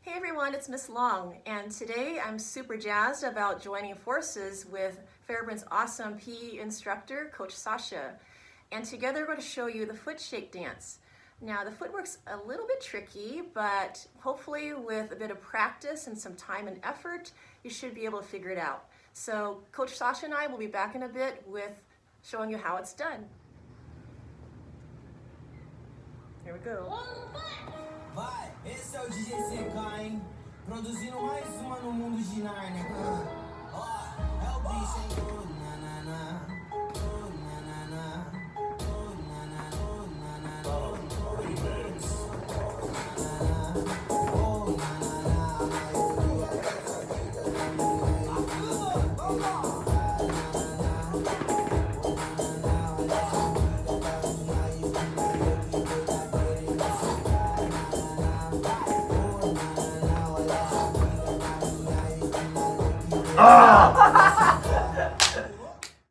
Hey everyone, it's Miss Long, and today I'm super jazzed about joining forces with Fairburn's awesome PE instructor, Coach Sasha. And together we're going to show you the foot shake dance. Now the footwork's a little bit tricky, but hopefully with a bit of practice and some time and effort, you should be able to figure it out. So Coach Sasha and I will be back in a bit with showing you how it's done. Here we go. Vai, esse é o DJ CK, hein? Produzindo mais uma no mundo de Nárnia. Ó, é o bicho, hein? Oh, nanana. Oh, nanana. Oh, nanana. Oh, nanana. Oh, Ah!